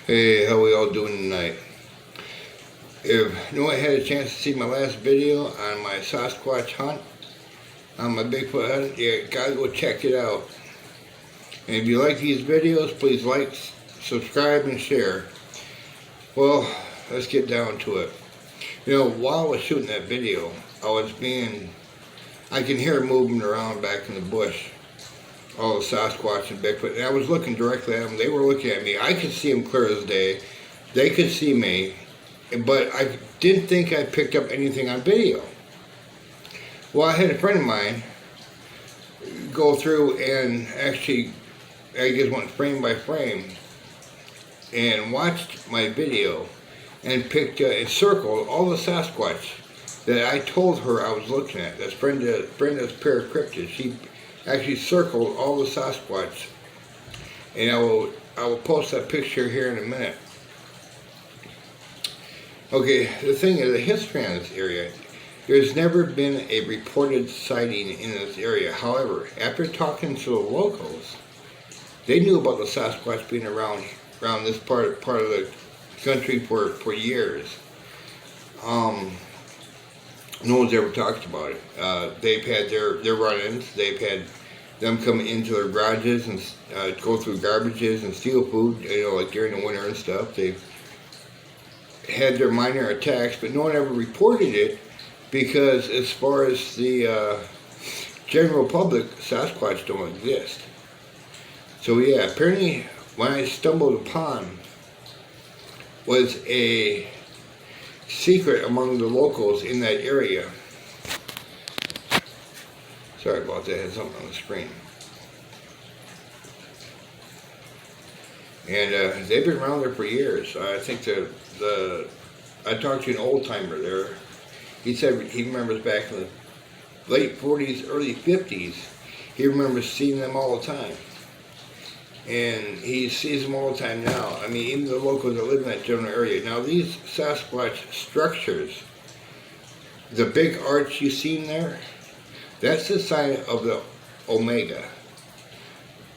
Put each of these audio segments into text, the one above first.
Hey, how we all doing tonight? If no one had a chance to see my last video on my Sasquatch hunt, on my Bigfoot hunt, yeah, gotta go check it out. And if you like these videos, please like, subscribe, and share. Well, let's get down to it. You know, while I was shooting that video, I can hear movement around back in the bush. All the Sasquatch and Bigfoot, and I was looking directly at them. They were looking at me. I could see them clear as day. They could see me, but I didn't think I picked up anything on video. Well, I had a friend of mine go through and actually, I guess, went frame by frame and watched my video and picked and circled all the Sasquatch that I told her I was looking at. That's Brenda's Paracryptid. She actually circled all the Sasquatch, and I will post that picture here in a minute. Okay, the thing is, the history on this area, there's never been a reported sighting in this area. However, after talking to the locals, they knew about the Sasquatch being around this part of the country for years. No one's ever talked about it. They've had their run-ins. They've had them come into their garages and go through garbages and steal food, like during the winter and stuff. They've had their minor attacks, but no one ever reported it because, as far as the general public, Sasquatch don't exist. So yeah, apparently when I stumbled upon was a secret among the locals in that area. Sorry about that, I had something on the screen. And they've been around there for years. I think I talked to an old timer there. He said he remembers back in the late 40s, early 50s, he remembers seeing them all the time. And he sees them all the time now. I mean, even the locals that live in that general area. Now, these Sasquatch structures, the big arch you see in there, that's the sign of the Omega,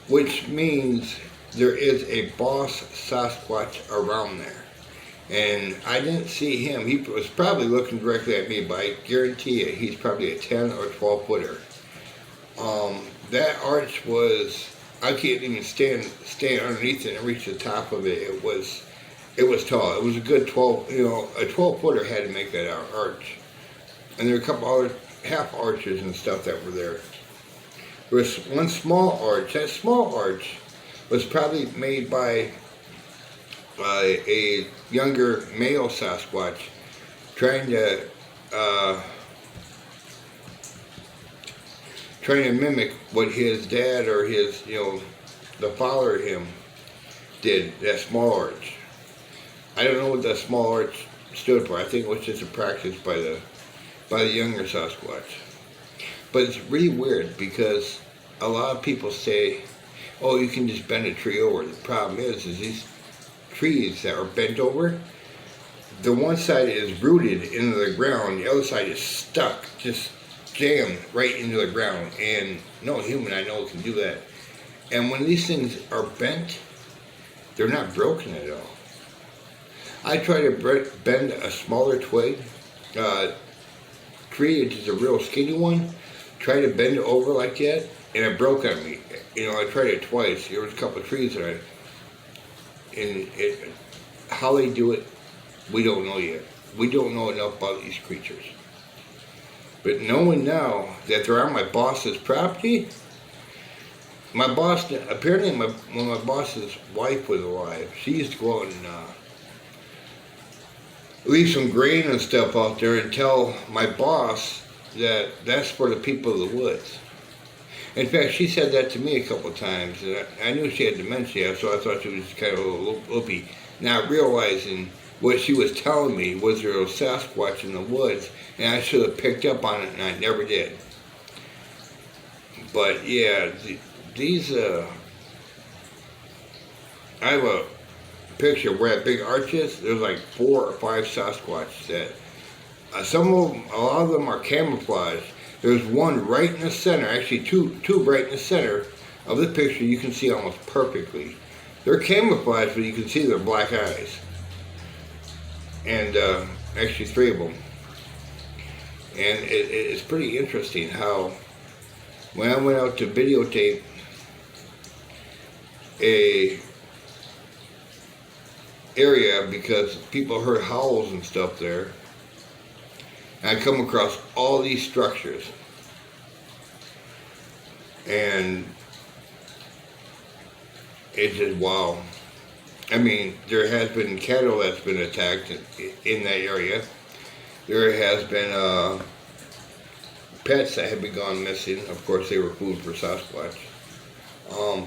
which means there is a boss Sasquatch around there. And I didn't see him. He was probably looking directly at me, but I guarantee you he's probably a 10 or 12 footer. That arch was, I can't even stand underneath it and reach the top of it. It was tall. It was a good 12, a 12 footer had to make that arch. And there were a couple other half arches and stuff that were there. There was one small arch. That small arch was probably made by a younger male Sasquatch trying to mimic what his dad or his, the father of him did, that small arch. I don't know what that small arch stood for. I think it was just a practice by the younger Sasquatch. But it's really weird because a lot of people say, oh, you can just bend a tree over. The problem is these trees that are bent over, the one side is rooted into the ground, the other side is stuck, just jammed right into the ground. And no human I know can do that. And when these things are bent, they're not broken at all. I try to bend a smaller twig, tree, which is a real skinny one, try to bend it over like that, and it broke on me. I tried it twice. There was a couple of trees that how they do it, we don't know yet. We don't know enough about these creatures. But knowing now that they're on my boss's property, my boss, apparently when my boss's wife was alive, she used to go out and leave some grain and stuff out there and tell my boss that that's for the people of the woods. In fact, she said that to me a couple of times, and I knew she had dementia, so I thought she was kind of a little loopy, not realizing what she was telling me was there was Sasquatch in the woods, and I should have picked up on it, and I never did. But yeah, these, I have a picture where that big arch is. There's like 4 or 5 Sasquatch that, some of them, a lot of them are camouflaged. There's one right in the center, actually two right in the center of the picture you can see almost perfectly. They're camouflaged, but you can see their black eyes. And actually 3 of them. And it's pretty interesting how when I went out to videotape a area because people heard howls and stuff there, and I come across all these structures, and it's just wow. I mean, there has been cattle that's been attacked in that area. There has been pets that have been gone missing. Of course, they were food for Sasquatch.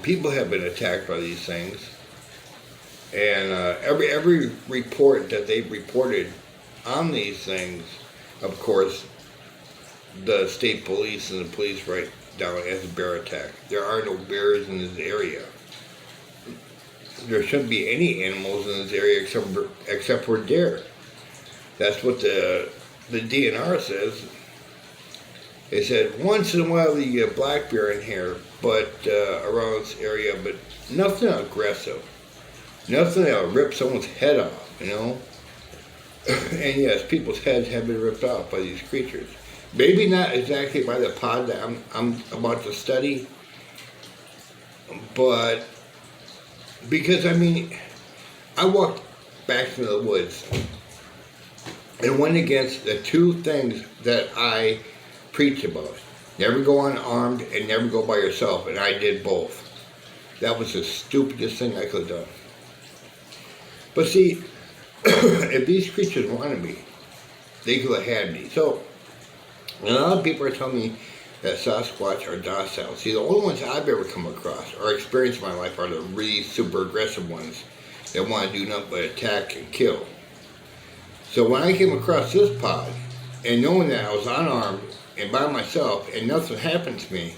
People have been attacked by these things. And every report that they've reported on these things, of course, the state police and the police write down as a bear attack. There are no bears in this area. There shouldn't be any animals in this area except for deer. That's what the DNR says. They said once in a while the black bear in here, but around this area, but nothing aggressive. Nothing that'll rip someone's head off, you know? And yes, people's heads have been ripped off by these creatures. Maybe not exactly by the pod that I'm about to study, but because, I mean, I walked back to the woods and went against the 2 things that I preach about. Never go unarmed and never go by yourself, and I did both. That was the stupidest thing I could have done. But see, if these creatures wanted me, they could have had me. So, a lot of people are telling me that Sasquatch are docile. See, the only ones I've ever come across or experienced in my life are the really super aggressive ones that want to do nothing but attack and kill. So when I came across this pod, and knowing that I was unarmed and by myself and nothing happened to me,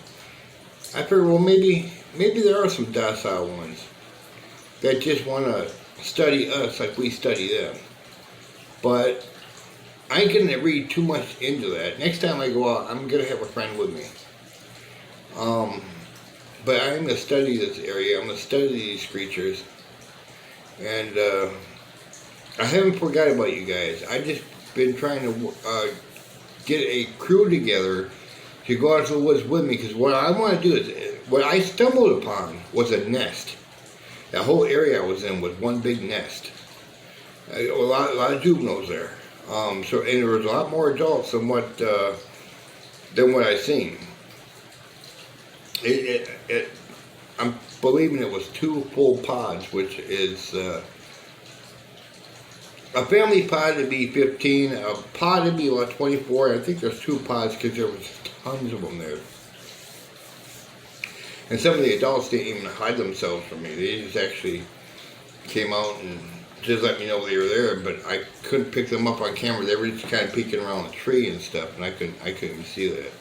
I figured, well, maybe there are some docile ones that just want to study us like we study them. But I ain't gonna read too much into that. Next time I go out, I'm gonna have a friend with me. But I'm gonna study this area. I'm gonna study these creatures, and I haven't forgot about you guys. I just been trying to get a crew together to go out to the woods with me, because what I want to do is, what I stumbled upon was a nest. That whole area I was in was one big nest. A lot of juveniles there. And there was a lot more adults than what I seen. I'm believing it was 2 full pods, which is a family pod would be 15, a pod would be about 24. I think there's 2 pods because there was tons of them there. And some of the adults didn't even hide themselves from me. They just actually came out and just let me know they were there, but I couldn't pick them up on camera. They were just kind of peeking around the tree and stuff, and I couldn't see that.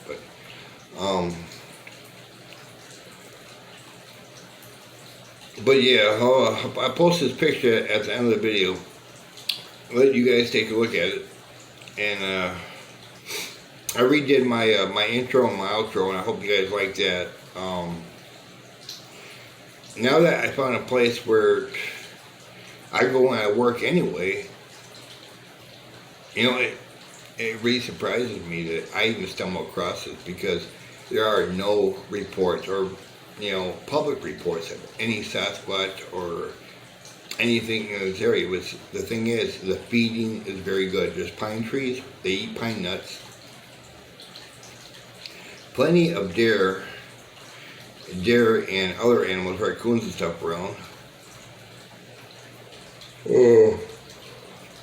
But yeah, I post this picture at the end of the video. Let you guys take a look at it, and I redid my intro and my outro, and I hope you guys like that. Now that I found a place where I go when I work anyway, you know, it really surprises me that I even stumble across this, because there are no reports or, you know, public reports of any Sasquatch or anything in this area. The thing is, the feeding is very good. There's pine trees, they eat pine nuts. Plenty of deer and other animals, raccoons and stuff around. Oh,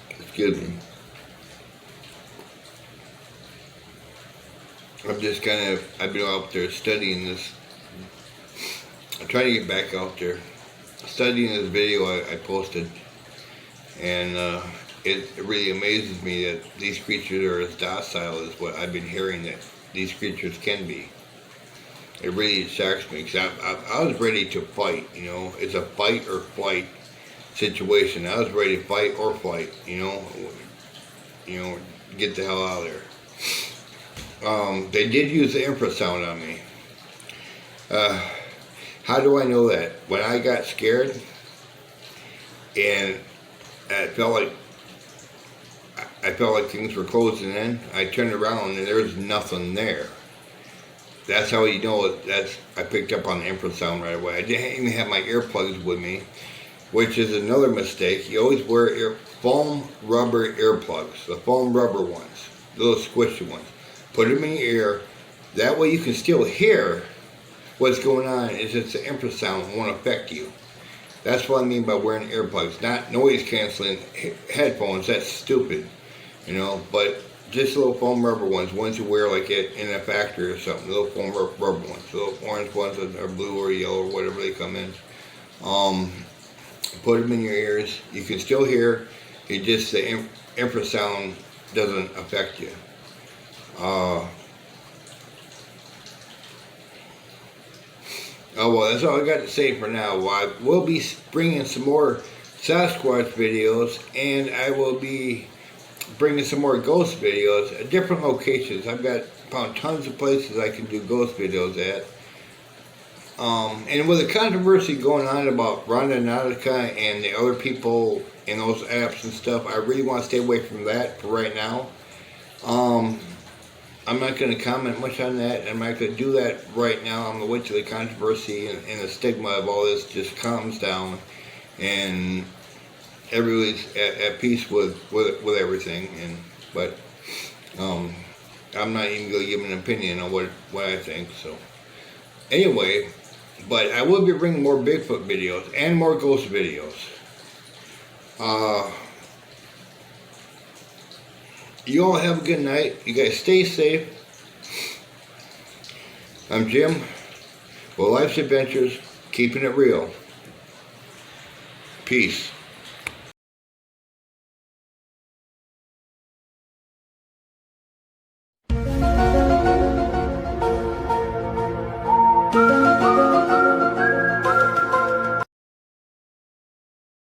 excuse me. I've been out there studying this. I'm trying to get back out there, studying this video I posted, and it really amazes me that these creatures are as docile as what I've been hearing that these creatures can be. It really shocks me, because I was ready to fight, you know. It's a fight or flight situation. I was ready to fight or flight, you know, get the hell out of there. They did use the infrasound on me. How do I know that? When I got scared, and I felt like things were closing in. I turned around and there was nothing there. That's how you know it. I picked up on the infrasound right away. I didn't even have my earplugs with me, which is another mistake. You always wear foam rubber earplugs, the foam rubber ones, little squishy ones. Put them in your ear. That way you can still hear what's going on. It's just the infrasound won't affect you. That's what I mean by wearing earplugs, not noise canceling headphones. That's stupid, you know. But just little foam rubber ones you wear like in a factory or something. Little foam rubber ones, little orange ones that are blue or yellow or whatever they come in. Put them in your ears. You can still hear. It just the infrasound doesn't affect you. Oh well, that's all I got to say for now. Well, I will be bringing some more Sasquatch videos, and I will be bringing some more ghost videos at different locations. I've found tons of places I can do ghost videos at. And with the controversy going on about Rhonda Nautica and the other people in those apps and stuff, I really want to stay away from that for right now. I'm not going to comment much on that. I'm not going to do that right now. I'm going to wait till the controversy and the stigma of all this just calms down and everybody's at peace with everything. But I'm not even going to give an opinion on what I think. So anyway, but I will be bringing more Bigfoot videos and more ghost videos. You all have a good night. You guys stay safe. I'm Jim. Well, life's adventures, keeping it real. Peace.